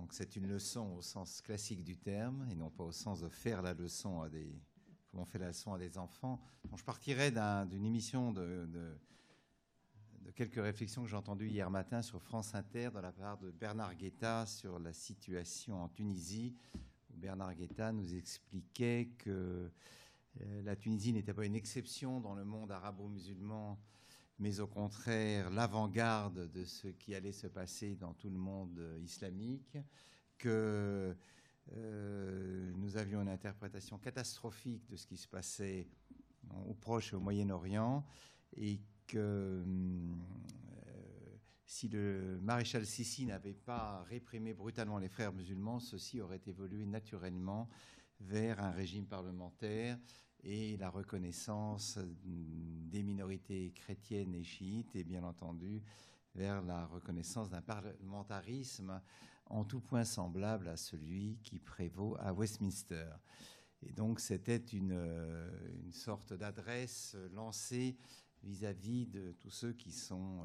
Donc c'est une leçon au sens classique du terme et non pas au sens de faire la leçon comme on fait la leçon à des enfants. Donc je partirai d'une émission de quelques réflexions que j'ai entendues hier matin sur France Inter de la part de Bernard Guetta sur la situation en Tunisie. Bernard Guetta nous expliquait que la Tunisie n'était pas une exception dans le monde arabo-musulman, mais au contraire l'avant-garde de ce qui allait se passer dans tout le monde islamique, que nous avions une interprétation catastrophique de ce qui se passait au Proche et au Moyen-Orient, et que si le maréchal Sissi n'avait pas réprimé brutalement les frères musulmans, ceux-ci auraient évolué naturellement vers un régime parlementaire et la reconnaissance des minorités chrétiennes et chiites, et bien entendu vers la reconnaissance d'un parlementarisme en tout point semblable à celui qui prévaut à Westminster. Et donc c'était une sorte d'adresse lancée vis-à-vis de tous ceux qui sont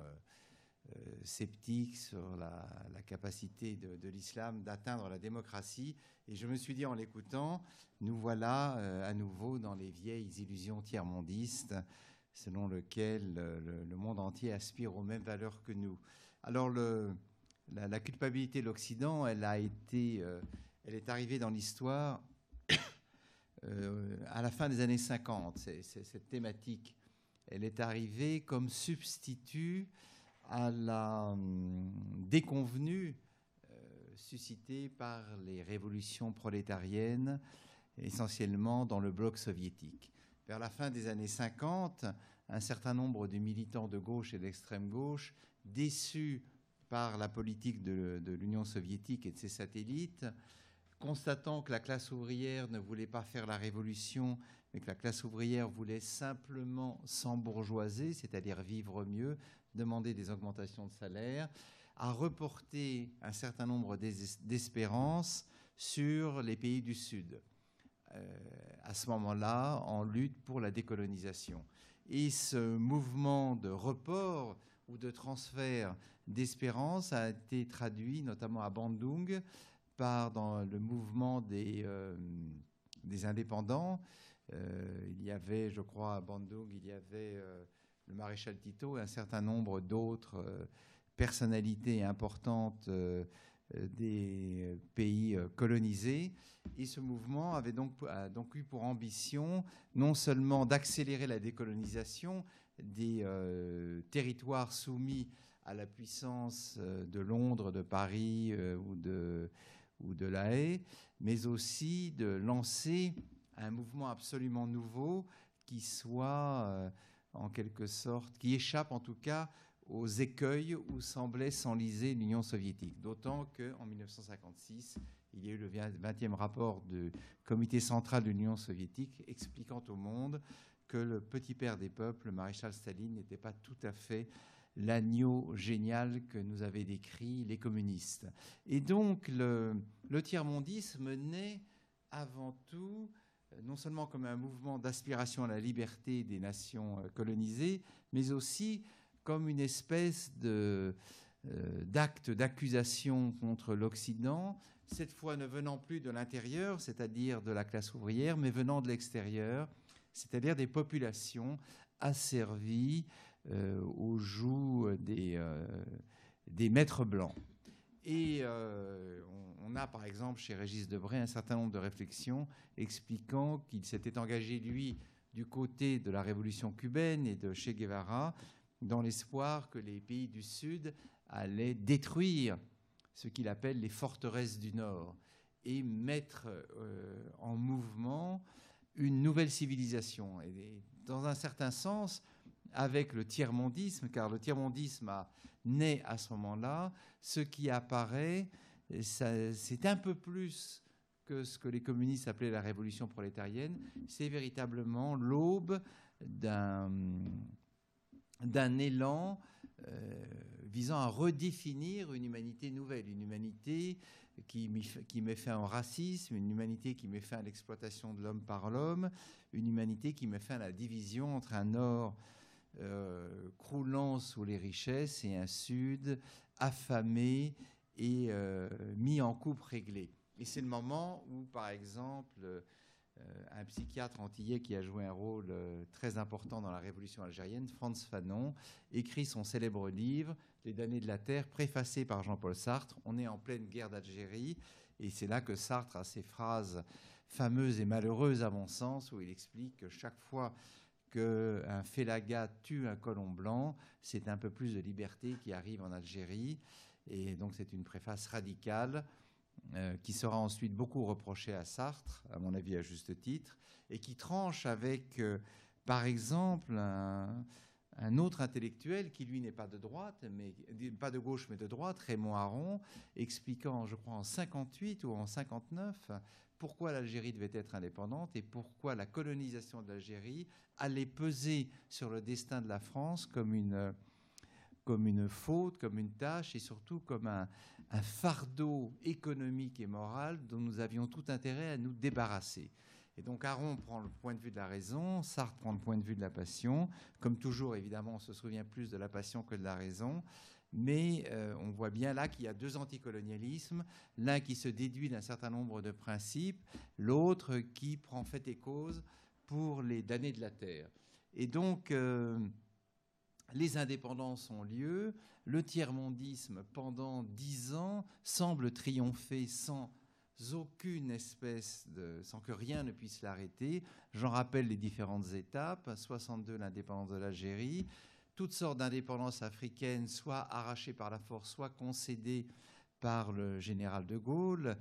sceptiques sur la capacité de l'islam d'atteindre la démocratie. Et je me suis dit en l'écoutant, nous voilà à nouveau dans les vieilles illusions tiers-mondistes selon lesquelles le monde entier aspire aux mêmes valeurs que nous. Alors la culpabilité de l'Occident, elle est arrivée dans l'histoire à la fin des années 50. Cette thématique, elle est arrivée comme substitut à la déconvenue suscitée par les révolutions prolétariennes, essentiellement dans le bloc soviétique. Vers la fin des années 50, un certain nombre de militants de gauche et d'extrême gauche, déçus par la politique de l'Union soviétique et de ses satellites, constatant que la classe ouvrière ne voulait pas faire la révolution, mais que la classe ouvrière voulait simplement s'embourgeoiser, c'est-à-dire vivre mieux, demander des augmentations de salaire, a reporté un certain nombre d'espérances sur les pays du Sud, à ce moment-là, en lutte pour la décolonisation. Et ce mouvement de report ou de transfert d'espérance a été traduit, notamment à Bandung, dans le mouvement des indépendants. Il y avait, je crois, à Bandung, il y avait le maréchal Tito et un certain nombre d'autres personnalités importantes des pays colonisés. Et ce mouvement a donc eu pour ambition non seulement d'accélérer la décolonisation des territoires soumis à la puissance de Londres, de Paris ou de La Haye, mais aussi de lancer un mouvement absolument nouveau qui soit, en quelque sorte, qui échappe en tout cas aux écueils où semblait s'enliser l'Union soviétique. D'autant qu'en 1956, il y a eu le 20e rapport du comité central de l'Union soviétique expliquant au monde que le petit père des peuples, le maréchal Staline, n'était pas tout à fait l'agneau génial que nous avaient décrit les communistes. Et donc le tiers-mondisme naît avant tout non seulement comme un mouvement d'aspiration à la liberté des nations colonisées, mais aussi comme une espèce d'acte d'accusation contre l'Occident, cette fois ne venant plus de l'intérieur, c'est-à-dire de la classe ouvrière, mais venant de l'extérieur, c'est-à-dire des populations asservies au joug des maîtres blancs. Et on a par exemple chez Régis Debray un certain nombre de réflexions expliquant qu'il s'était engagé, lui, du côté de la révolution cubaine et de Che Guevara, dans l'espoir que les pays du Sud allaient détruire ce qu'il appelle les forteresses du Nord et mettre en mouvement une nouvelle civilisation. Et dans un certain sens, avec le tiers-mondisme, car le tiers-mondisme naît à ce moment-là, ce qui apparaît, c'est un peu plus que ce que les communistes appelaient la révolution prolétarienne, c'est véritablement l'aube d'un élan visant à redéfinir une humanité nouvelle, une humanité qui met fin au racisme, une humanité qui met fin à l'exploitation de l'homme par l'homme, une humanité qui met fin à la division entre un Nord croulant sous les richesses et un Sud affamé et mis en coupe réglée. Et c'est le moment où, par exemple, un psychiatre antillais qui a joué un rôle très important dans la révolution algérienne, Frantz Fanon, écrit son célèbre livre « Les damnés de la terre », préfacé par Jean-Paul Sartre. On est en pleine guerre d'Algérie, et c'est là que Sartre a ces phrases fameuses et malheureuses, à mon sens, où il explique que chaque fois qu'un félagat tue un colon blanc, c'est un peu plus de liberté qui arrive en Algérie. Et donc c'est une préface radicale qui sera ensuite beaucoup reprochée à Sartre, à mon avis à juste titre, et qui tranche avec, par exemple, un autre intellectuel qui, lui, n'est pas de droite, mais pas de gauche, mais de droite, Raymond Aron, expliquant, je crois, en 58 ou en 59, pourquoi l'Algérie devait être indépendante et pourquoi la colonisation de l'Algérie allait peser sur le destin de la France comme une faute, comme une tâche et surtout comme un fardeau économique et moral dont nous avions tout intérêt à nous débarrasser. Et donc Aron prend le point de vue de la raison, Sartre prend le point de vue de la passion. Comme toujours, évidemment, on se souvient plus de la passion que de la raison. Mais on voit bien là qu'il y a deux anticolonialismes, l'un qui se déduit d'un certain nombre de principes, l'autre qui prend fait et cause pour les damnés de la terre. Et donc, les indépendances ont lieu, le tiers-mondisme, pendant 10 ans, semble triompher sans aucune espèce sans que rien ne puisse l'arrêter. J'en rappelle les différentes étapes. 62, l'indépendance de l'Algérie. Toutes sortes d'indépendances africaines, soit arrachées par la force, soit concédées par le général de Gaulle.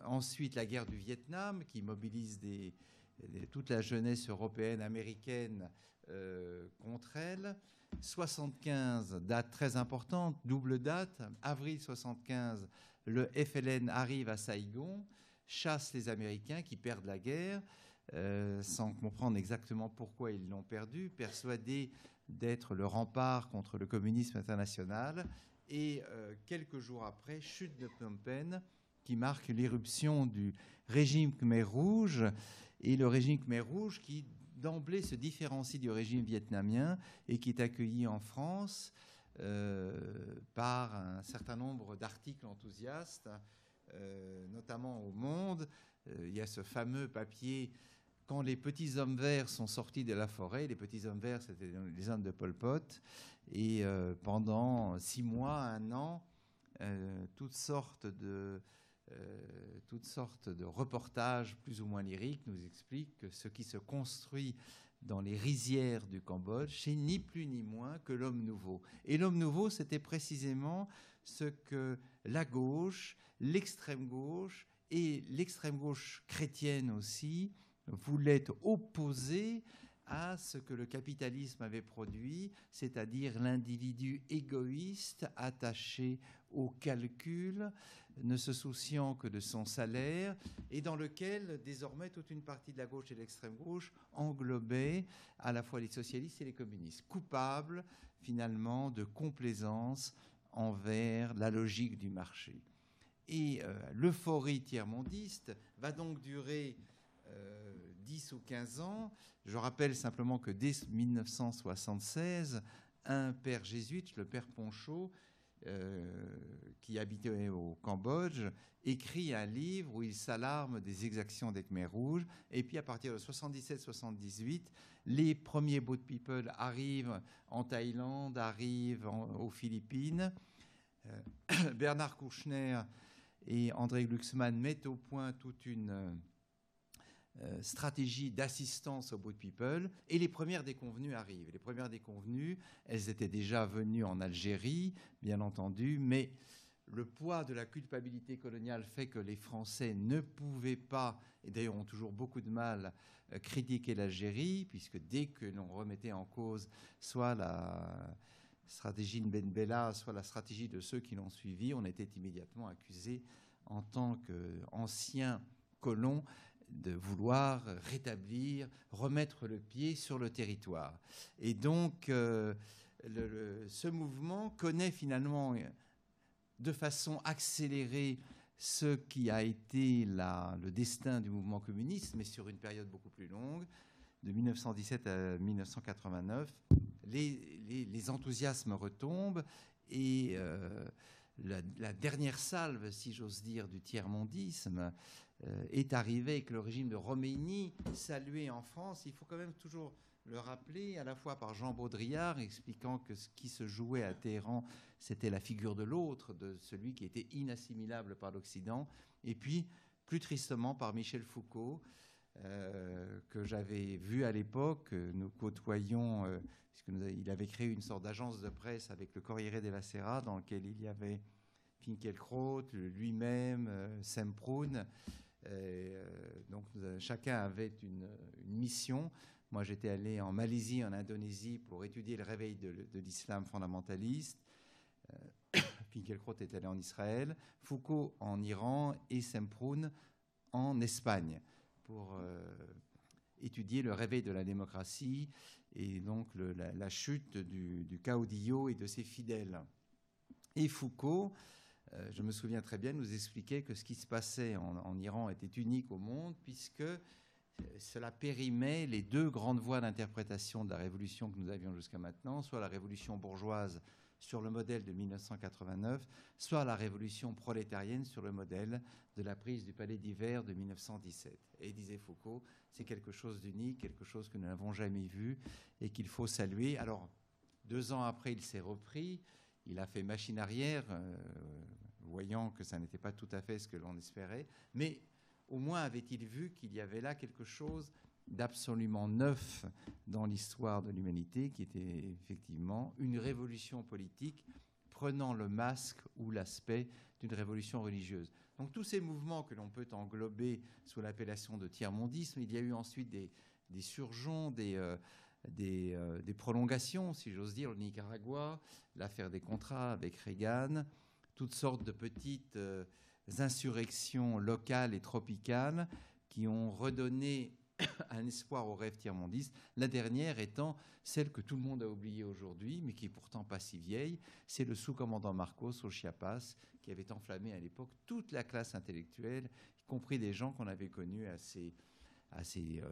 Ensuite, la guerre du Vietnam, qui mobilise toute la jeunesse européenne, américaine, contre elle. 75, date très importante, double date. Avril 75, le FLN arrive à Saïgon, chasse les Américains qui perdent la guerre, sans comprendre exactement pourquoi ils l'ont perdue, persuadés d'être le rempart contre le communisme international. Et quelques jours après, chute de Phnom Penh, qui marque l'éruption du régime Khmer Rouge, et le régime Khmer Rouge qui d'emblée se différencie du régime vietnamien et qui est accueilli en France par un certain nombre d'articles enthousiastes, notamment au Monde. Il y a ce fameux papier « Quand les petits hommes verts sont sortis de la forêt ». Les petits hommes verts, c'était les hommes de Pol Pot. Et pendant 6 mois, 1 an, toutes sortes de reportages plus ou moins lyriques nous expliquent que ce qui se construit dans les rizières du Cambodge, c'est ni plus ni moins que l'homme nouveau. Et l'homme nouveau, c'était précisément ce que la gauche, l'extrême gauche et l'extrême gauche chrétienne aussi voulaient opposer à ce que le capitalisme avait produit, c'est-à-dire l'individu égoïste, attaché au calcul, ne se souciant que de son salaire, et dans lequel désormais toute une partie de la gauche et de l'extrême gauche englobait à la fois les socialistes et les communistes, coupables finalement de complaisance envers la logique du marché. Et l'euphorie tiers-mondiste va donc durer 10 ou 15 ans. Je rappelle simplement que dès 1976, un père jésuite, le père Ponchot, qui habitait au Cambodge, écrit un livre où il s'alarme des exactions des Khmers rouges. Et puis à partir de 77-78, les premiers boat people arrivent en Thaïlande, arrivent aux Philippines. Bernard Kouchner et André Glucksmann mettent au point toute une stratégie d'assistance aux boat people, et les premières déconvenues arrivent. Les premières déconvenues, elles étaient déjà venues en Algérie, bien entendu, mais le poids de la culpabilité coloniale fait que les Français ne pouvaient pas, et d'ailleurs ont toujours beaucoup de mal, critiquer l'Algérie, puisque dès que l'on remettait en cause soit la stratégie de Ben Bella, soit la stratégie de ceux qui l'ont suivi, on était immédiatement accusé en tant qu'anciens colons de vouloir rétablir, remettre le pied sur le territoire. Et donc, ce mouvement connaît finalement de façon accélérée ce qui a été le destin du mouvement communiste, mais sur une période beaucoup plus longue, de 1917 à 1989. Les enthousiasmes retombent et la dernière salve, si j'ose dire, du tiers-mondisme est arrivée avec le régime de Roménie, salué en France. Il faut quand même toujours le rappeler, à la fois par Jean Baudrillard, expliquant que ce qui se jouait à Téhéran, c'était la figure de l'autre, de celui qui était inassimilable par l'Occident, et puis, plus tristement, par Michel Foucault, que j'avais vu à l'époque. Nous côtoyions, puisqu'il avait créé une sorte d'agence de presse avec le Corriere della Sera, dans lequel il y avait Finkielkraut, lui-même, Semprún. Donc chacun avait une mission. Moi, j'étais allé en Malaisie, en Indonésie, pour étudier le réveil de l'islam fondamentaliste. Finkielkraut est allé en Israël, Foucault en Iran et Semprún en Espagne pour étudier le réveil de la démocratie et donc la chute du caudillo et de ses fidèles. Et Foucault, je me souviens très bien, nous expliquait que ce qui se passait en Iran était unique au monde, puisque cela périmait les deux grandes voies d'interprétation de la révolution que nous avions jusqu'à maintenant, soit la révolution bourgeoise sur le modèle de 1989, soit la révolution prolétarienne sur le modèle de la prise du Palais d'Hiver de 1917. Et disait Foucault, c'est quelque chose d'unique, quelque chose que nous n'avons jamais vu et qu'il faut saluer. Alors, 2 ans après, il s'est repris, il a fait machine arrière, voyant que ça n'était pas tout à fait ce que l'on espérait, mais au moins avait-il vu qu'il y avait là quelque chose d'absolument neuf dans l'histoire de l'humanité, qui était effectivement une révolution politique prenant le masque ou l'aspect d'une révolution religieuse. Donc tous ces mouvements que l'on peut englober sous l'appellation de tiers-mondisme, il y a eu ensuite des surgeons, des prolongations, si j'ose dire, le Nicaragua, l'affaire des contrats avec Reagan, toutes sortes de petites insurrections locales et tropicales qui ont redonné un espoir au rêve tiers-mondiste, la dernière étant celle que tout le monde a oubliée aujourd'hui, mais qui est pourtant pas si vieille, c'est le sous-commandant Marcos au Chiapas, qui avait enflammé à l'époque toute la classe intellectuelle, y compris des gens qu'on avait connus assez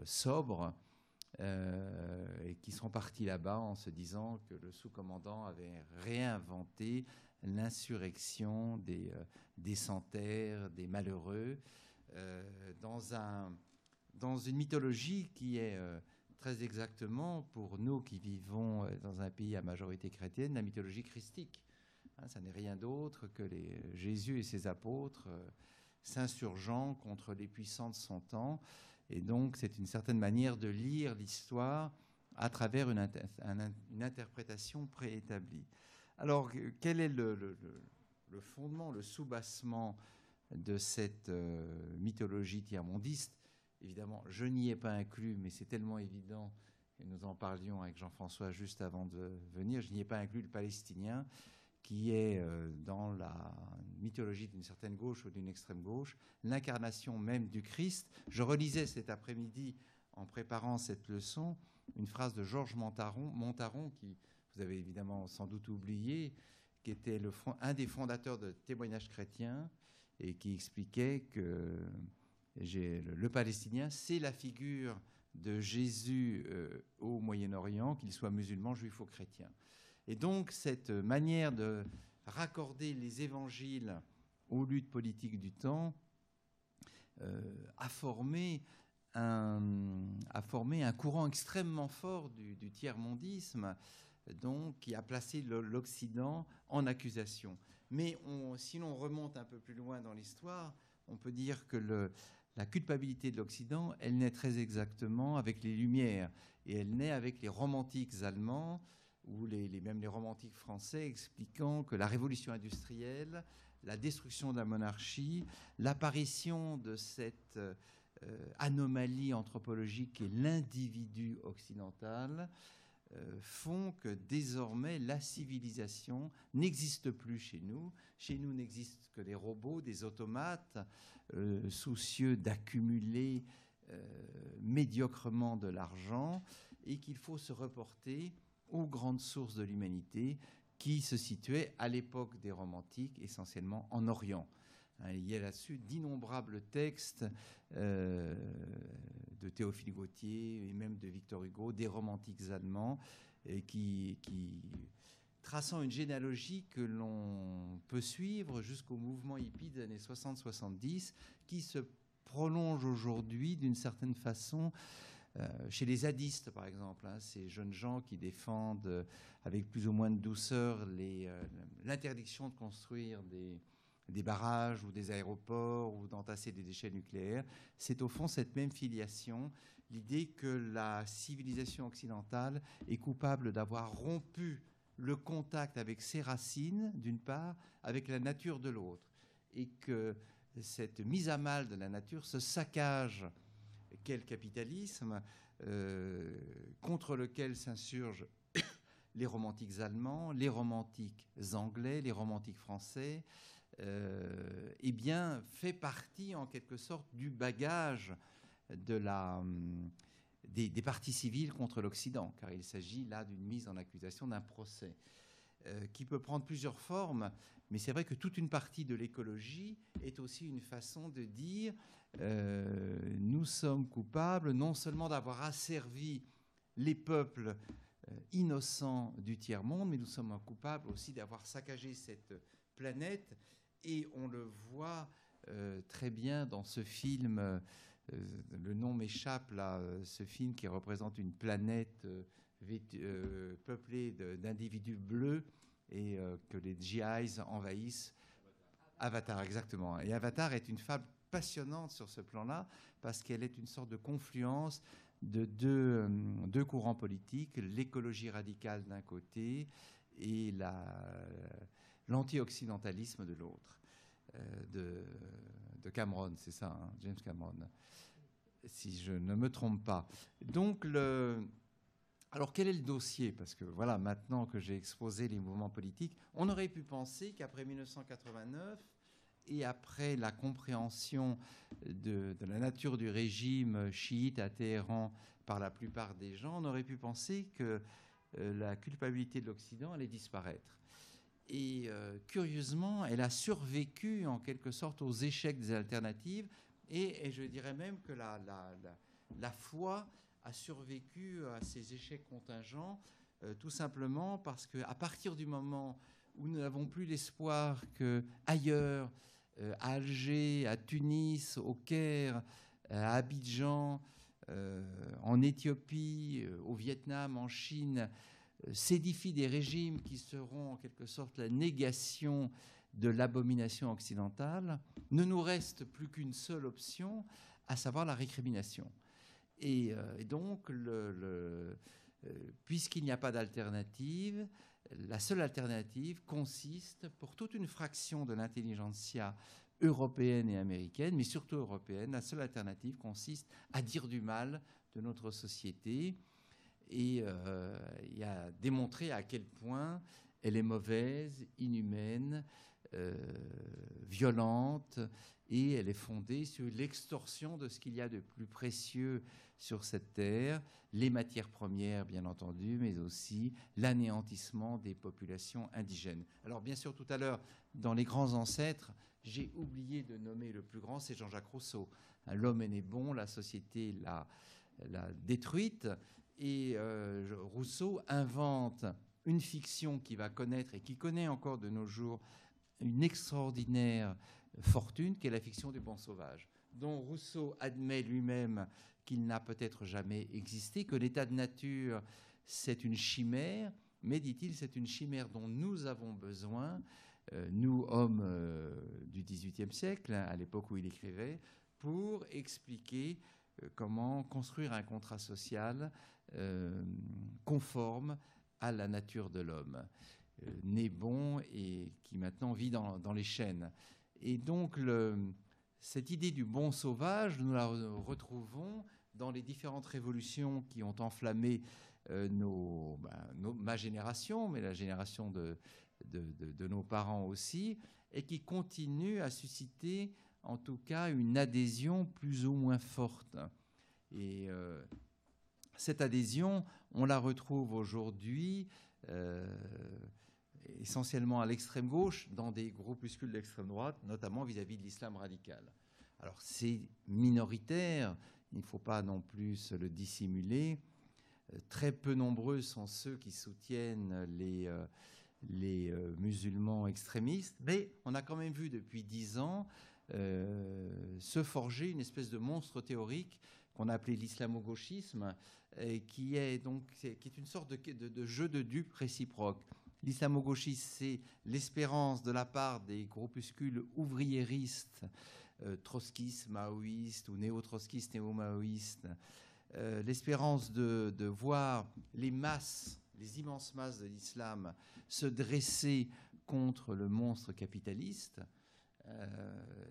sobres, et qui sont partis là-bas en se disant que le sous-commandant avait réinventé l'insurrection des sans-terre, des malheureux, dans une mythologie qui est très exactement, pour nous qui vivons dans un pays à majorité chrétienne, la mythologie christique. Ça n'est rien d'autre que Jésus et ses apôtres s'insurgeant contre les puissants de son temps. Et donc, c'est une certaine manière de lire l'histoire à travers une interprétation préétablie. Alors, quel est le fondement, le soubassement de cette mythologie tiers-mondiste? Évidemment, je n'y ai pas inclus, mais c'est tellement évident, et nous en parlions avec Jean-François juste avant de venir, je n'y ai pas inclus le palestinien, qui est dans la mythologie d'une certaine gauche ou d'une extrême gauche, l'incarnation même du Christ. Je relisais cet après-midi, en préparant cette leçon, une phrase de Georges Montaron, qui vous avez évidemment sans doute oublié, qui était un des fondateurs de Témoignages chrétiens, et qui expliquait que le palestinien, c'est la figure de Jésus au Moyen-Orient, qu'il soit musulman, juif ou chrétien. Et donc, cette manière de raccorder les évangiles aux luttes politiques du temps a formé un courant extrêmement fort du tiers-mondisme, donc, qui a placé l'Occident en accusation. Mais si l'on remonte un peu plus loin dans l'histoire, on peut dire que la culpabilité de l'Occident, elle naît très exactement avec les Lumières, et elle naît avec les romantiques allemands, ou même les romantiques français, expliquant que la révolution industrielle, la destruction de la monarchie, l'apparition de cette anomalie anthropologique qu'est l'individu occidental, font que désormais la civilisation n'existe plus chez nous. Chez nous n'existent que des robots, des automates, soucieux d'accumuler médiocrement de l'argent, et qu'il faut se reporter aux grandes sources de l'humanité qui se situaient à l'époque des romantiques, essentiellement en Orient. Il y a là-dessus d'innombrables textes de Théophile Gautier et même de Victor Hugo, des romantiques allemands, et qui traçant une généalogie que l'on peut suivre jusqu'au mouvement hippie des années 60-70, qui se prolonge aujourd'hui d'une certaine façon chez les zadistes, par exemple, hein, ces jeunes gens qui défendent avec plus ou moins de douceur l'interdiction de construire des barrages ou des aéroports ou d'entasser des déchets nucléaires. C'est au fond cette même filiation, l'idée que la civilisation occidentale est coupable d'avoir rompu le contact avec ses racines, d'une part, avec la nature de l'autre, et que cette mise à mal de la nature, ce saccage qu'est le capitalisme, contre lequel s'insurgent les romantiques allemands, les romantiques anglais, les romantiques français, eh bien, fait partie en quelque sorte du bagage des partis civils contre l'Occident, car il s'agit là d'une mise en accusation, d'un procès qui peut prendre plusieurs formes, mais c'est vrai que toute une partie de l'écologie est aussi une façon de dire nous sommes coupables non seulement d'avoir asservi les peuples innocents du tiers-monde, mais nous sommes coupables aussi d'avoir saccagé cette planète, et on le voit très bien dans ce film, le nom m'échappe là, ce film qui représente une planète peuplée d'individus bleus et que les GIs envahissent. Avatar, exactement. Et Avatar est une fable passionnante sur ce plan-là, parce qu'elle est une sorte de confluence de deux courants politiques, l'écologie radicale d'un côté et l'anti-occidentalisme de l'autre, de Cameron, c'est ça, hein, James Cameron, si je ne me trompe pas. Donc, alors, quel est le dossier? Parce que voilà, maintenant que j'ai exposé les mouvements politiques, on aurait pu penser qu'après 1989 et après la compréhension de la nature du régime chiite à Téhéran par la plupart des gens, on aurait pu penser que la culpabilité de l'Occident allait disparaître. Et curieusement, elle a survécu en quelque sorte aux échecs des alternatives, et je dirais même que la foi a survécu à ces échecs contingents, tout simplement parce qu'à partir du moment où nous n'avons plus l'espoir qu'ailleurs, à Alger, à Tunis, au Caire, à Abidjan, en Éthiopie, au Vietnam, en Chine, s'édifient des régimes qui seront en quelque sorte la négation de l'abomination occidentale, ne nous reste plus qu'une seule option, à savoir la récrimination. Et donc, puisqu'il n'y a pas d'alternative, la seule alternative consiste, pour toute une fraction de l'intelligentsia européenne et américaine, mais surtout européenne, la seule alternative consiste à dire du mal de notre société et à démontrer à quel point elle est mauvaise, inhumaine, violente, et elle est fondée sur l'extorsion de ce qu'il y a de plus précieux sur cette terre, les matières premières, bien entendu, mais aussi l'anéantissement des populations indigènes. Alors, bien sûr, tout à l'heure, dans les grands ancêtres, j'ai oublié de nommer le plus grand, c'est Jean-Jacques Rousseau. L'homme est né bon, la société l'a détruite, et Rousseau invente une fiction qui va connaître et qui connaît encore de nos jours une extraordinaire fortune, qui est la fiction du bon sauvage, dont Rousseau admet lui-même qu'il n'a peut-être jamais existé, que l'état de nature, c'est une chimère, mais, dit-il, c'est une chimère dont nous avons besoin, nous, hommes du XVIIIe siècle, hein, à l'époque où il écrivait, pour expliquer comment construire un contrat social conforme à la nature de l'homme, né bon et qui maintenant vit dans les chênes. Et donc, cette idée du bon sauvage, nous la retrouvons dans les différentes révolutions qui ont enflammé ma génération, mais la génération de nos parents aussi, et qui continuent à susciter, en tout cas, une adhésion plus ou moins forte. Et cette adhésion, on la retrouve aujourd'hui essentiellement à l'extrême gauche, dans des groupuscules d'extrême droite, notamment vis-à-vis de l'islam radical. Alors c'est minoritaire, il ne faut pas non plus se le dissimuler. Très peu nombreux sont ceux qui soutiennent musulmans extrémistes, mais on a quand même vu depuis 10 ans se forger une espèce de monstre théorique qu'on a appelé l'islamo-gauchisme, qui est une sorte de jeu de dupes réciproque. L'islamo-gauchisme, c'est l'espérance de la part des groupuscules ouvriéristes, trotskistes, maoïstes ou néo-trotskistes, néo-maoïstes, l'espérance de voir les masses, les immenses masses de l'islam se dresser contre le monstre capitaliste.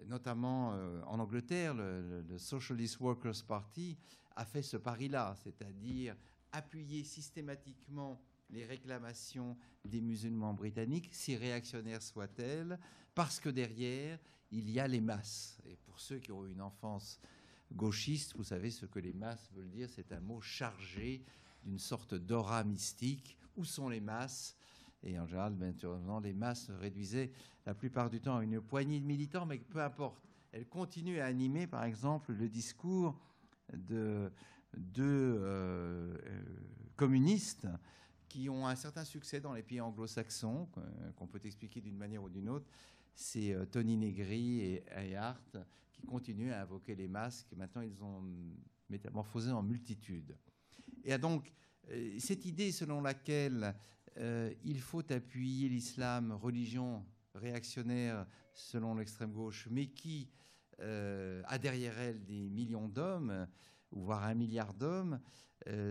Notamment en Angleterre, le Socialist Workers' Party a fait ce pari-là, c'est-à-dire appuyer systématiquement les réclamations des musulmans britanniques, si réactionnaires soient-elles, parce que derrière, il y a les masses. Et pour ceux qui ont eu une enfance gauchiste, vous savez ce que les masses veulent dire, c'est un mot chargé d'une sorte d'aura mystique. Où sont les masses ? Et en général, naturellement, les masses se réduisaient la plupart du temps à une poignée de militants, mais peu importe. Elles continuent à animer, par exemple, le discours de communistes qui ont un certain succès dans les pays anglo-saxons, qu'on peut expliquer d'une manière ou d'une autre. C'est Tony Negri et Hart qui continuent à invoquer les masses, que maintenant ils ont métamorphosé en multitude. Et donc, cette idée selon laquelle il faut appuyer l'islam, religion réactionnaire selon l'extrême gauche, mais qui a derrière elle des millions d'hommes, voire 1 milliard d'hommes,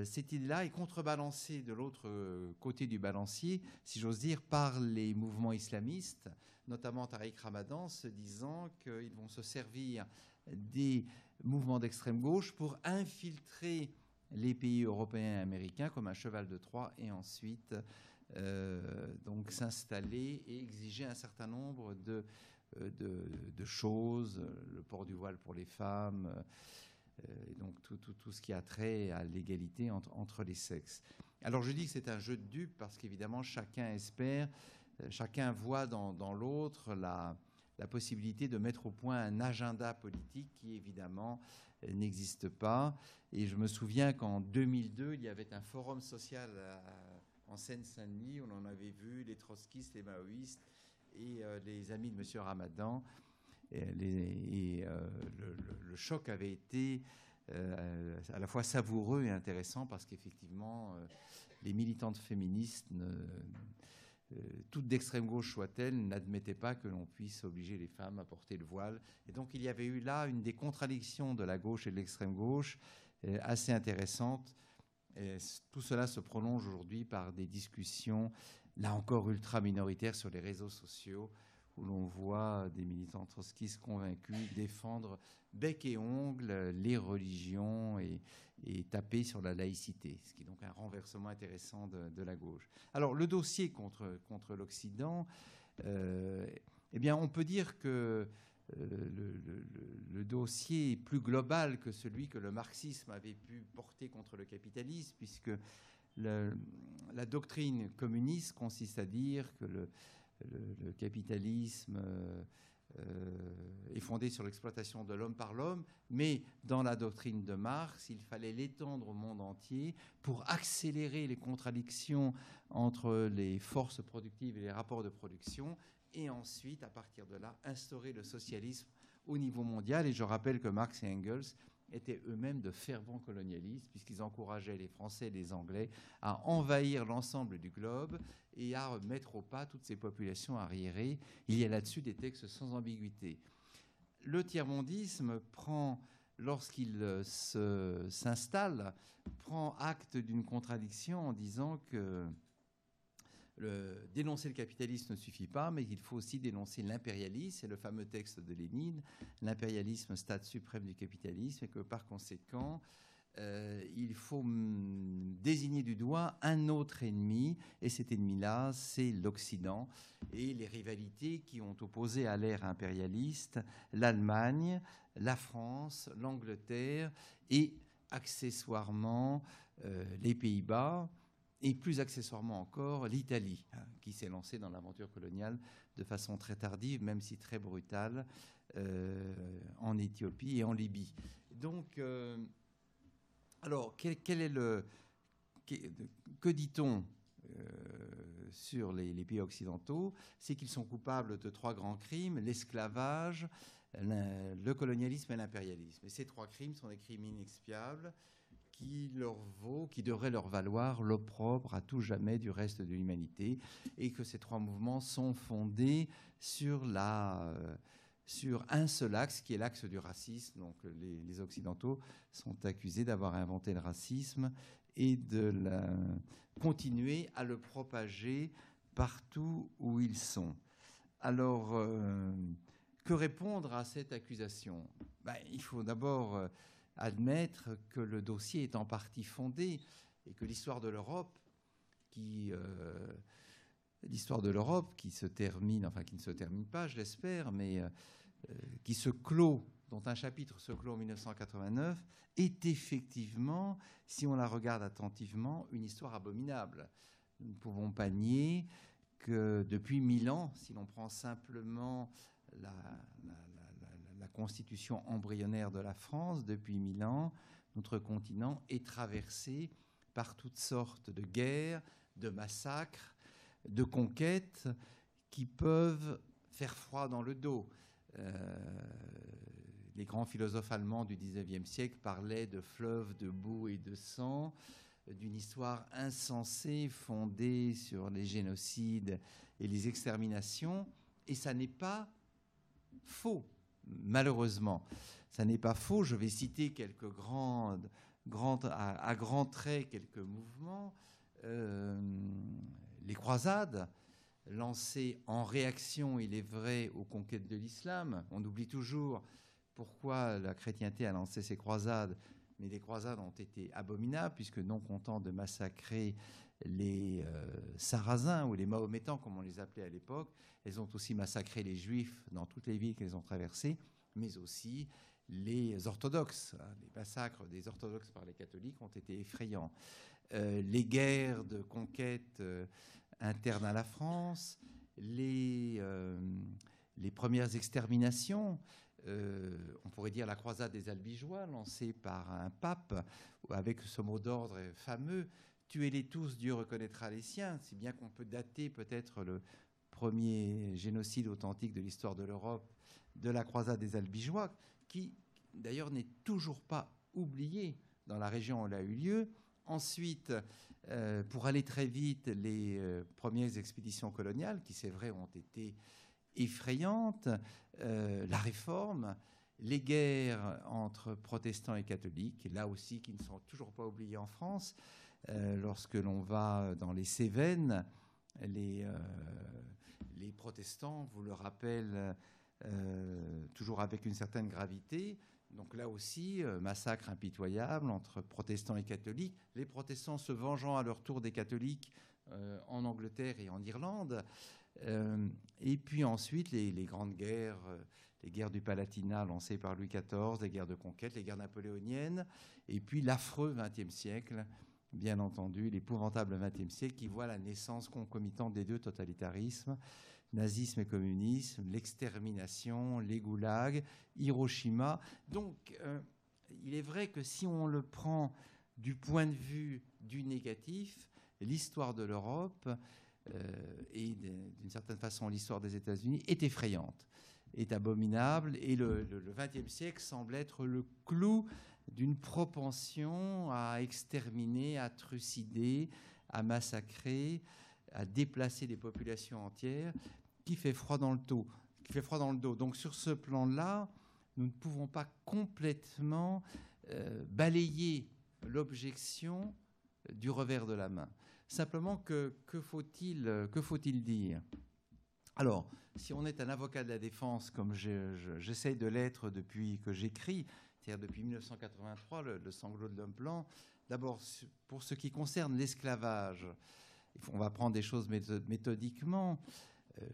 cette idée-là est contrebalancée de l'autre côté du balancier, si j'ose dire, par les mouvements islamistes, notamment Tariq Ramadan, se disant qu'ils vont se servir des mouvements d'extrême gauche pour infiltrer les pays européens et américains comme un cheval de Troie et ensuite donc s'installer et exiger un certain nombre de choses, le port du voile pour les femmes, et donc tout ce qui a trait à l'égalité entre les sexes. Alors je dis que c'est un jeu de dupes parce qu'évidemment chacun espère, chacun voit dans l'autre la possibilité de mettre au point un agenda politique qui évidemment n'existe pas. Et je me souviens qu'en 2002, il y avait un forum social en Seine-Saint-Denis où on avait vu les trotskistes, les maoïstes et les amis de M. Ramadan. Et le choc avait été à la fois savoureux et intéressant parce qu'effectivement, les militantes féministes, toutes d'extrême gauche soient-elles, n'admettaient pas que l'on puisse obliger les femmes à porter le voile. Et donc il y avait eu là une des contradictions de la gauche et de l'extrême gauche assez intéressante. Et tout cela se prolonge aujourd'hui par des discussions, là encore ultra minoritaires, sur les réseaux sociaux, où l'on voit des militants trotskistes convaincus défendre bec et ongle les religions et taper sur la laïcité, ce qui est donc un renversement intéressant de la gauche. Alors le dossier contre l'Occident, eh bien on peut dire que le dossier est plus global que celui que le marxisme avait pu porter contre le capitalisme, puisque la doctrine communiste consiste à dire que le capitalisme est fondé sur l'exploitation de l'homme par l'homme, mais dans la doctrine de Marx, il fallait l'étendre au monde entier pour accélérer les contradictions entre les forces productives et les rapports de production, et ensuite, à partir de là, instaurer le socialisme au niveau mondial. Et je rappelle que Marx et Engels étaient eux-mêmes de fervents colonialistes, puisqu'ils encourageaient les Français et les Anglais à envahir l'ensemble du globe et à mettre au pas toutes ces populations arriérées. Il y a là-dessus des textes sans ambiguïté. Le tiers-mondisme prend, lorsqu'il s'installe, prend acte d'une contradiction en disant que dénoncer le capitalisme ne suffit pas, mais il faut aussi dénoncer l'impérialisme. C'est le fameux texte de Lénine, l'impérialisme, stade suprême du capitalisme, et que par conséquent, il faut désigner du doigt un autre ennemi, et cet ennemi-là, c'est l'Occident, et les rivalités qui ont opposé à l'ère impérialiste l'Allemagne, la France, l'Angleterre, et accessoirement les Pays-Bas, et plus accessoirement encore l'Italie, qui s'est lancée dans l'aventure coloniale de façon très tardive, même si très brutale, en Éthiopie et en Libye. Donc, alors, que dit-on sur les pays occidentaux, c'est qu'ils sont coupables de 3 grands crimes: l'esclavage, le colonialisme et l'impérialisme. Et ces 3 crimes sont des crimes inexpiables qui devraient leur valoir l'opprobre à tout jamais du reste de l'humanité, et que ces 3 mouvements sont fondés sur un seul axe, qui est l'axe du racisme. Donc les Occidentaux sont accusés d'avoir inventé le racisme et de continuer à le propager partout où ils sont. Alors, que répondre à cette accusation? Il faut d'abord admettre que le dossier est en partie fondé et que l'histoire de l'Europe, qui se termine, enfin qui ne se termine pas, je l'espère, mais qui se clôt, dont un chapitre se clôt en 1989, est effectivement, si on la regarde attentivement, une histoire abominable. Nous ne pouvons pas nier que depuis 1000 ans, si l'on prend simplement la constitution embryonnaire de la France, depuis 1000 ans, notre continent est traversé par toutes sortes de guerres, de massacres, de conquêtes qui peuvent faire froid dans le dos. Les grands philosophes allemands du XIXe siècle parlaient de fleuves de boue et de sang, d'une histoire insensée fondée sur les génocides et les exterminations. Et ça n'est pas faux, malheureusement. Ça n'est pas faux. Je vais citer quelques à grands traits, quelques mouvements. Les croisades, lancées en réaction, il est vrai, aux conquêtes de l'islam. On oublie toujours pourquoi la chrétienté a lancé ces croisades, mais les croisades ont été abominables, puisque non contents de massacrer les Sarrasins ou les Mahométans, comme on les appelait à l'époque, elles ont aussi massacré les Juifs dans toutes les villes qu'elles ont traversées, mais aussi les orthodoxes. Les massacres des orthodoxes par les catholiques ont été effrayants. Les guerres de conquête internes à la France, les premières exterminations, on pourrait dire la croisade des Albigeois, lancée par un pape, avec ce mot d'ordre fameux: tuez-les tous, Dieu reconnaîtra les siens, si bien qu'on peut dater peut-être le premier génocide authentique de l'histoire de l'Europe de la croisade des Albigeois, qui d'ailleurs n'est toujours pas oublié dans la région où elle a eu lieu. Ensuite, pour aller très vite, les premières expéditions coloniales, qui c'est vrai ont été effrayantes, la Réforme, les guerres entre protestants et catholiques, là aussi qui ne sont toujours pas oubliées en France. Lorsque l'on va dans les Cévennes, les protestants vous le rappellent toujours avec une certaine gravité. Donc là aussi, massacre impitoyable entre protestants et catholiques, les protestants se vengeant à leur tour des catholiques en Angleterre et en Irlande. Et puis ensuite, les grandes guerres, les guerres du Palatinat lancées par Louis XIV, les guerres de conquête, les guerres napoléoniennes, et puis l'affreux XXe siècle, bien entendu, l'épouvantable XXe siècle qui voit la naissance concomitante des 2 totalitarismes, nazisme et communisme, l'extermination, les goulags, Hiroshima. Donc, il est vrai que si on le prend du point de vue du négatif, l'histoire de l'Europe et d'une certaine façon l'histoire des États-Unis est effrayante, est abominable, et le XXe siècle semble être le clou d'une propension à exterminer, à trucider, à massacrer, à déplacer des populations entières, qui fait froid dans le dos. Donc sur ce plan-là, nous ne pouvons pas complètement balayer l'objection du revers de la main. Simplement, que faut-il dire? Alors, si on est un avocat de la défense, comme j'essaye de l'être depuis que j'écris, c'est-à-dire depuis 1983, le sanglot de l'homme blanc, d'abord, pour ce qui concerne l'esclavage, on va prendre des choses méthodiquement.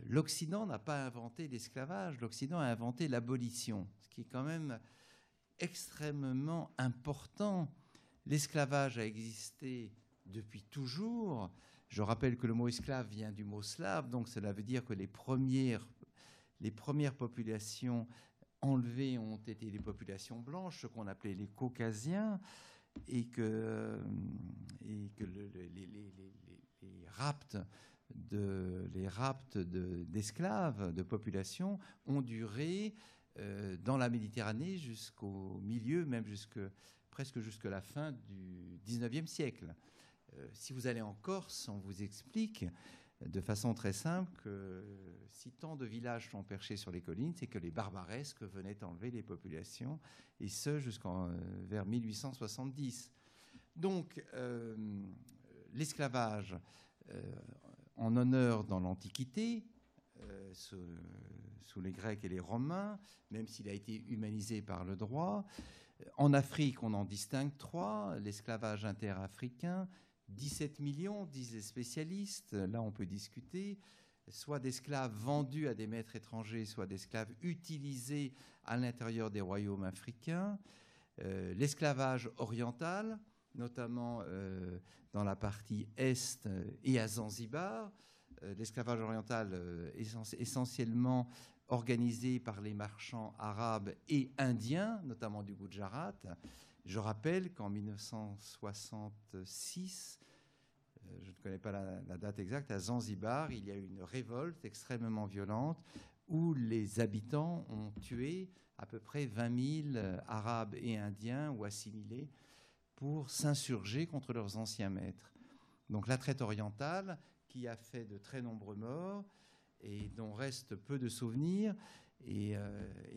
L'Occident n'a pas inventé l'esclavage, l'Occident a inventé l'abolition, ce qui est quand même extrêmement important. L'esclavage a existé depuis toujours. Je rappelle que le mot esclave vient du mot slave, donc cela veut dire que les premières populations enlevées ont été les populations blanches, ce qu'on appelait les Caucasiens, et que les rapts les rapts d'esclaves, de population, ont duré dans la Méditerranée jusqu'au milieu, même presque jusqu'à la fin du XIXe siècle. Si vous allez en Corse, on vous explique de façon très simple que si tant de villages sont perchés sur les collines, c'est que les barbaresques venaient enlever les populations, et ce vers 1870. Donc, l'esclavage en honneur dans l'Antiquité, sous les Grecs et les Romains, même s'il a été humanisé par le droit. En Afrique, on en distingue 3. L'esclavage interafricain, 17 millions, disent les spécialistes. Là, on peut discuter. Soit d'esclaves vendus à des maîtres étrangers, soit d'esclaves utilisés à l'intérieur des royaumes africains. L'esclavage oriental, notamment dans la partie est et à Zanzibar. L'esclavage oriental essentiellement organisé par les marchands arabes et indiens, notamment du Gujarat. Je rappelle qu'en 1966, je ne connais pas la date exacte, à Zanzibar, il y a eu une révolte extrêmement violente où les habitants ont tué à peu près 20 000 Arabes et Indiens ou assimilés pour s'insurger contre leurs anciens maîtres. Donc la traite orientale, qui a fait de très nombreux morts et dont reste peu de souvenirs et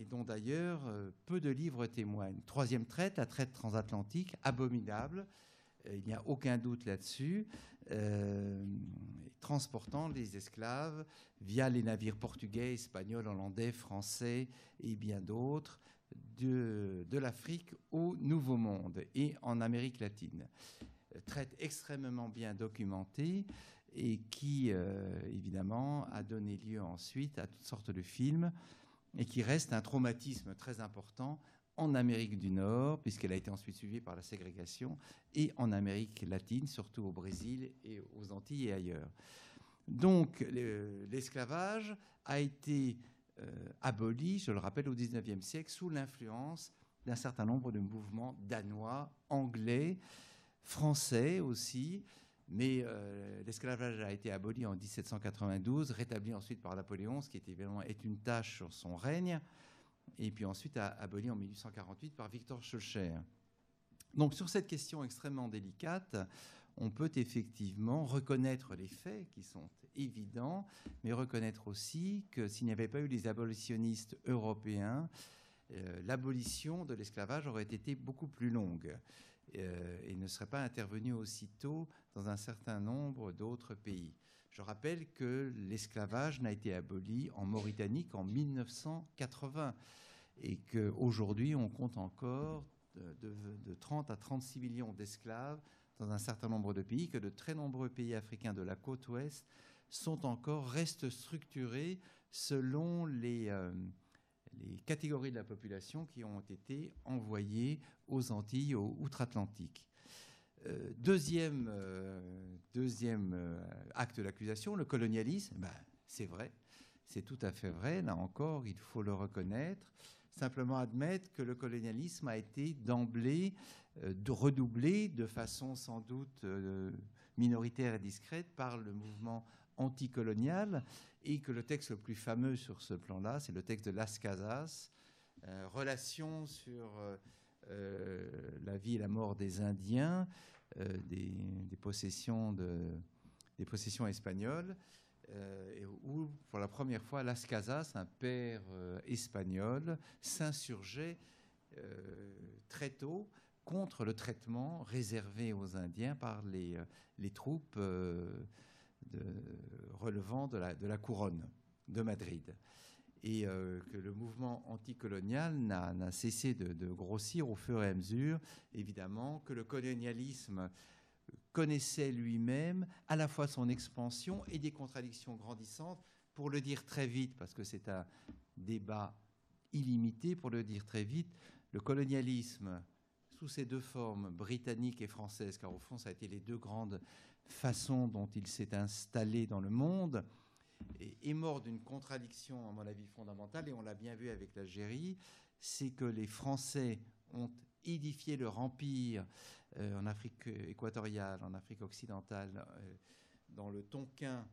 dont d'ailleurs peu de livres témoignent. Troisième traite, la traite transatlantique, abominable, il n'y a aucun doute là-dessus, transportant les esclaves via les navires portugais, espagnols, hollandais, français et bien d'autres de l'Afrique au Nouveau Monde et en Amérique latine. Traite extrêmement bien documentée et qui, évidemment, a donné lieu ensuite à toutes sortes de films et qui reste un traumatisme très important en Amérique du Nord, puisqu'elle a été ensuite suivie par la ségrégation, et en Amérique latine, surtout au Brésil et aux Antilles et ailleurs. Donc, l'esclavage a été aboli, je le rappelle, au XIXe siècle, sous l'influence d'un certain nombre de mouvements danois, anglais, français aussi, mais l'esclavage a été aboli en 1792, rétabli ensuite par Napoléon, ce qui évidemment est une tâche sur son règne, et puis ensuite aboli en 1848 par Victor Schœlcher. Donc sur cette question extrêmement délicate, on peut effectivement reconnaître les faits qui sont évidents, mais reconnaître aussi que s'il n'y avait pas eu les abolitionnistes européens, l'abolition de l'esclavage aurait été beaucoup plus longue et ne serait pas intervenue aussitôt dans un certain nombre d'autres pays. Je rappelle que l'esclavage n'a été aboli en Mauritanie qu'en 1980 et qu'aujourd'hui on compte encore de 30 à 36 millions d'esclaves dans un certain nombre de pays, que de très nombreux pays africains de la côte ouest restent structurés selon les catégories de la population qui ont été envoyées aux Antilles, au outre-Atlantique. Deuxième acte d'accusation, le colonialisme. C'est vrai, c'est tout à fait vrai. Là encore, il faut le reconnaître. Simplement admettre que le colonialisme a été d'emblée redoublé de façon sans doute minoritaire et discrète par le mouvement anticolonial, et que le texte le plus fameux sur ce plan-là, c'est le texte de Las Casas, relation sur la vie et la mort des Indiens, des possessions espagnoles, où pour la première fois Las Casas, un père espagnol, s'insurgeait très tôt contre le traitement réservé aux Indiens par les troupes relevant de la couronne de Madrid. Et que le mouvement anticolonial n'a cessé de grossir au fur et à mesure, évidemment, que le colonialisme connaissait lui-même à la fois son expansion et des contradictions grandissantes. Pour le dire très vite, parce que c'est un débat illimité, pour le dire très vite, le colonialisme, sous ses deux formes, britannique et française, car au fond, ça a été les deux grandes façons dont il s'est installé dans le monde, est mort d'une contradiction, à mon avis, fondamentale, et on l'a bien vu avec l'Algérie, c'est que les Français ont édifié leur empire en Afrique équatoriale, en Afrique occidentale, dans le Tonkin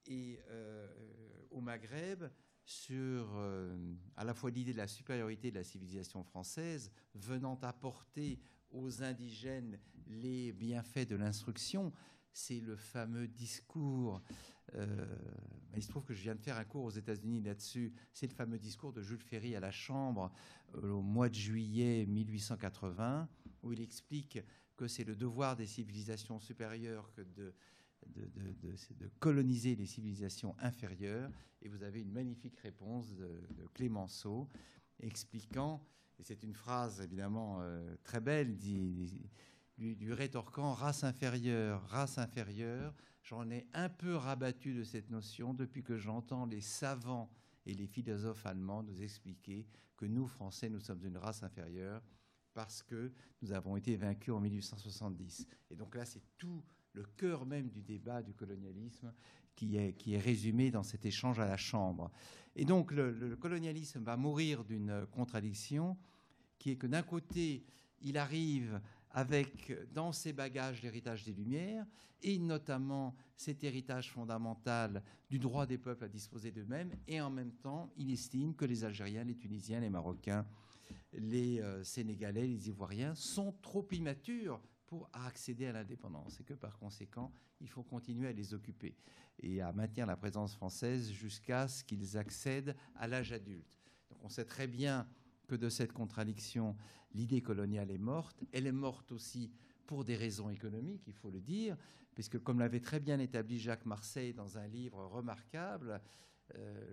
et au Maghreb sur à la fois l'idée de la supériorité de la civilisation française venant apporter aux indigènes les bienfaits de l'instruction. C'est le fameux discours, il se trouve que je viens de faire un cours aux États-Unis là-dessus, c'est le fameux discours de Jules Ferry à la Chambre au mois de juillet 1880, où il explique que c'est le devoir des civilisations supérieures que de coloniser les civilisations inférieures. Et vous avez une magnifique réponse de Clémenceau expliquant, et c'est une phrase évidemment très belle, du rétorquant: race inférieure, j'en ai un peu rabattu de cette notion depuis que j'entends les savants et les philosophes allemands nous expliquer que nous, Français, nous sommes une race inférieure parce que nous avons été vaincus en 1870. Et donc là, c'est tout le cœur même du débat du colonialisme qui est résumé dans cet échange à la Chambre. Et donc le colonialisme va mourir d'une contradiction qui est que d'un côté, il arrive avec dans ses bagages l'héritage des Lumières et notamment cet héritage fondamental du droit des peuples à disposer d'eux-mêmes, et en même temps, il estime que les Algériens, les Tunisiens, les Marocains, les Sénégalais, les Ivoiriens sont trop immatures pour accéder à l'indépendance et que par conséquent, il faut continuer à les occuper et à maintenir la présence française jusqu'à ce qu'ils accèdent à l'âge adulte. Donc on sait très bien que de cette contradiction, l'idée coloniale est morte. Elle est morte aussi pour des raisons économiques, il faut le dire, puisque comme l'avait très bien établi Jacques Marseille dans un livre remarquable,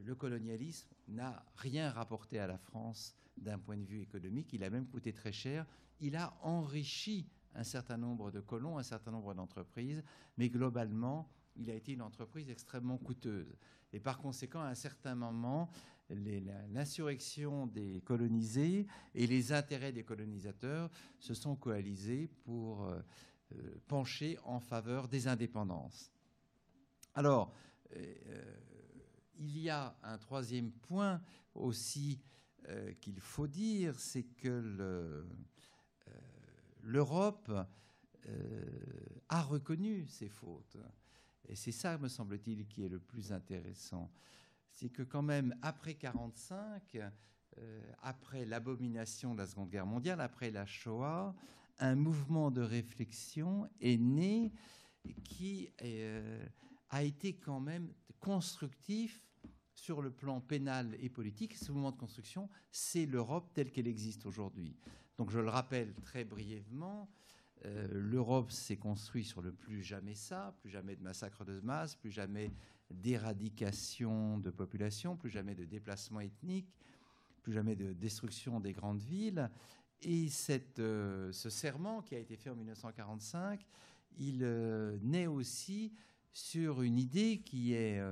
le colonialisme n'a rien rapporté à la France d'un point de vue économique. Il a même coûté très cher. Il a enrichi un certain nombre de colons, un certain nombre d'entreprises, mais globalement, il a été une entreprise extrêmement coûteuse. Et par conséquent, à un certain moment, l'insurrection des colonisés et les intérêts des colonisateurs se sont coalisés pour pencher en faveur des indépendances. Alors, il y a un troisième point aussi qu'il faut dire, c'est que l'Europe a reconnu ses fautes. Et c'est ça, me semble-t-il, qui est le plus intéressant. C'est que quand même, après 1945, après l'abomination de la Seconde Guerre mondiale, après la Shoah, un mouvement de réflexion est né qui a été quand même constructif sur le plan pénal et politique. Ce mouvement de construction, c'est l'Europe telle qu'elle existe aujourd'hui. Donc je le rappelle très brièvement, l'Europe s'est construite sur le plus jamais ça, plus jamais de massacre de masse, plus jamais d'éradication de population, plus jamais de déplacement ethnique, plus jamais de destruction des grandes villes. Et ce serment qui a été fait en 1945, il naît aussi sur une idée qui est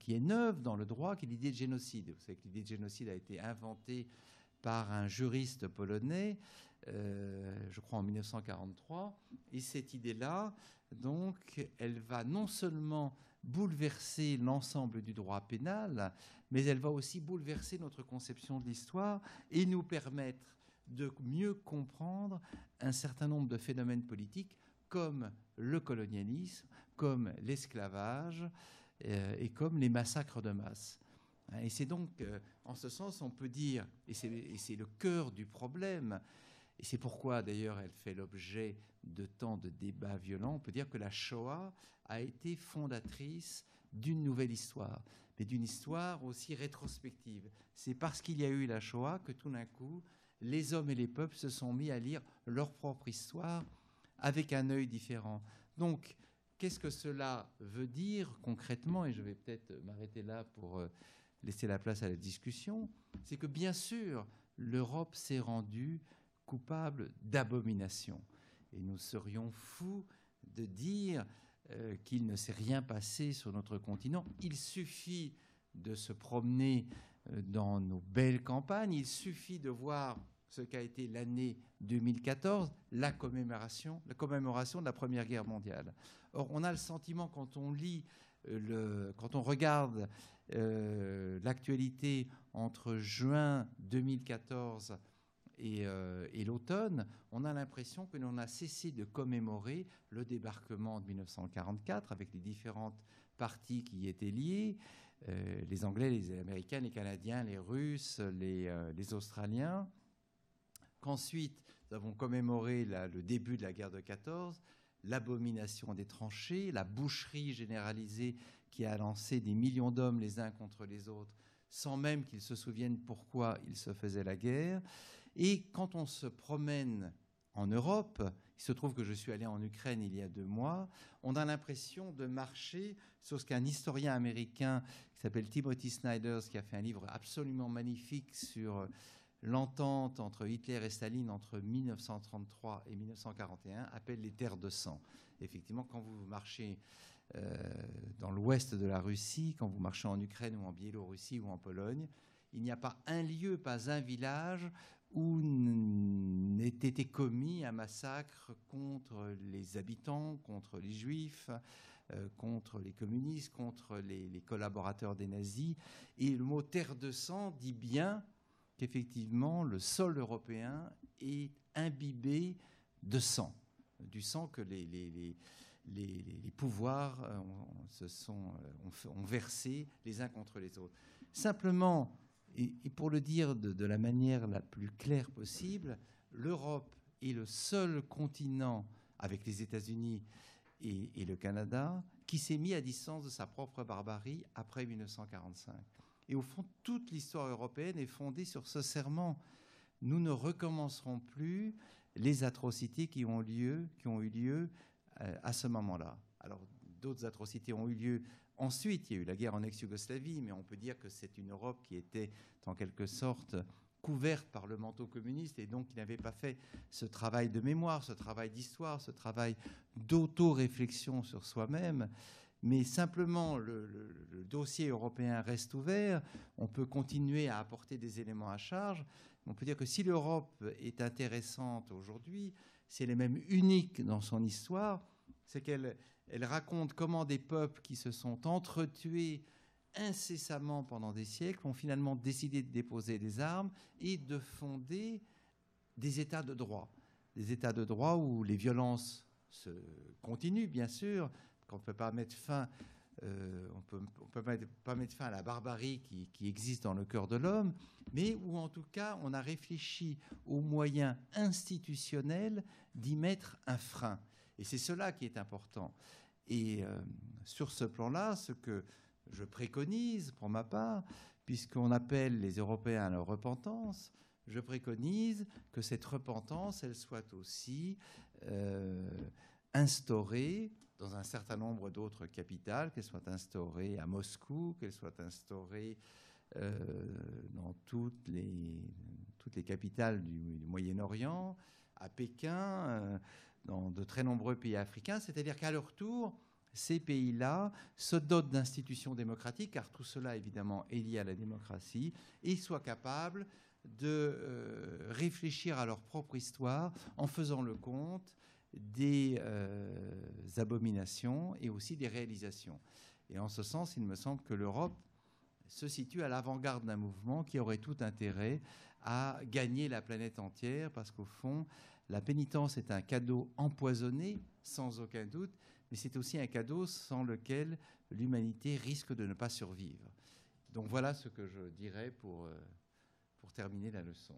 neuve dans le droit, qui est l'idée de génocide. Vous savez que l'idée de génocide a été inventée par un juriste polonais, je crois en 1943, et cette idée-là, donc, elle va non seulement bouleverser l'ensemble du droit pénal, mais elle va aussi bouleverser notre conception de l'histoire et nous permettre de mieux comprendre un certain nombre de phénomènes politiques comme le colonialisme, comme l'esclavage et comme les massacres de masse. Et c'est donc, en ce sens, on peut dire, et c'est le cœur du problème, et c'est pourquoi d'ailleurs elle fait l'objet de tant de débats violents, on peut dire que la Shoah a été fondatrice d'une nouvelle histoire, mais d'une histoire aussi rétrospective. C'est parce qu'il y a eu la Shoah que tout d'un coup, les hommes et les peuples se sont mis à lire leur propre histoire avec un œil différent. Donc, qu'est-ce que cela veut dire concrètement? Et je vais peut-être m'arrêter là pour laisser la place à la discussion. C'est que bien sûr, l'Europe s'est rendue coupable d'abomination. Et nous serions fous de dire qu'il ne s'est rien passé sur notre continent. Il suffit de se promener dans nos belles campagnes, il suffit de voir ce qu'a été l'année 2014, la commémoration de la Première Guerre mondiale. Or, on a le sentiment, quand on lit, quand on regarde l'actualité entre juin 2014 et l'automne, on a l'impression que l'on a cessé de commémorer le débarquement de 1944 avec les différentes parties qui y étaient liées, les Anglais, les Américains, les Canadiens, les Russes, les Australiens, qu'ensuite nous avons commémoré le début de la guerre de 14, l'abomination des tranchées, la boucherie généralisée qui a lancé des millions d'hommes les uns contre les autres, sans même qu'ils se souviennent pourquoi ils se faisaient la guerre. Et quand on se promène en Europe, il se trouve que je suis allé en Ukraine il y a 2 mois, on a l'impression de marcher sur ce qu'un historien américain qui s'appelle Timothy Snyder, qui a fait un livre absolument magnifique sur l'entente entre Hitler et Staline entre 1933 et 1941, appelle les terres de sang. Effectivement, quand vous marchez dans l'ouest de la Russie, quand vous marchez en Ukraine ou en Biélorussie ou en Pologne, il n'y a pas un lieu, pas un village où n'ait été commis un massacre contre les habitants, contre les juifs, contre les communistes, contre les collaborateurs des nazis. Et le mot terre de sang dit bien qu'effectivement le sol européen est imbibé de sang, du sang que les pouvoirs ont versé les uns contre les autres. Simplement, et pour le dire de la manière la plus claire possible, l'Europe est le seul continent, avec les États-Unis et le Canada, qui s'est mis à distance de sa propre barbarie après 1945. Et au fond, toute l'histoire européenne est fondée sur ce serment. Nous ne recommencerons plus les atrocités qui ont eu lieu à ce moment-là. Alors, d'autres atrocités ont eu lieu ensuite. Il y a eu la guerre en ex-Yougoslavie, mais on peut dire que c'est une Europe qui était en quelque sorte couverte par le manteau communiste et donc qui n'avait pas fait ce travail de mémoire, ce travail d'histoire, ce travail d'auto-réflexion sur soi-même. Mais simplement, le dossier européen reste ouvert. On peut continuer à apporter des éléments à charge. On peut dire que si l'Europe est intéressante aujourd'hui, si elle est même unique dans son histoire, c'est qu'elle raconte comment des peuples qui se sont entretués incessamment pendant des siècles ont finalement décidé de déposer des armes et de fonder des États de droit. Des États de droit où les violences se continuent, bien sûr, qu'on ne peut pas mettre fin, on peut pas mettre fin à la barbarie qui existe dans le cœur de l'homme, mais où en tout cas on a réfléchi aux moyens institutionnels d'y mettre un frein. Et c'est cela qui est important. Et sur ce plan-là, ce que je préconise pour ma part, puisqu'on appelle les Européens à leur repentance, je préconise que cette repentance, elle soit aussi instaurée dans un certain nombre d'autres capitales, qu'elle soit instaurée à Moscou, qu'elle soit instaurée dans toutes les capitales du Moyen-Orient, à Pékin, dans de très nombreux pays africains, c'est-à-dire qu'à leur tour, ces pays-là se dotent d'institutions démocratiques, car tout cela, évidemment, est lié à la démocratie, et soient capables de réfléchir à leur propre histoire en faisant le compte des abominations et aussi des réalisations. Et en ce sens, il me semble que l'Europe se situe à l'avant-garde d'un mouvement qui aurait tout intérêt à gagner la planète entière, parce qu'au fond, la pénitence est un cadeau empoisonné, sans aucun doute, mais c'est aussi un cadeau sans lequel l'humanité risque de ne pas survivre. Donc voilà ce que je dirais pour terminer la leçon.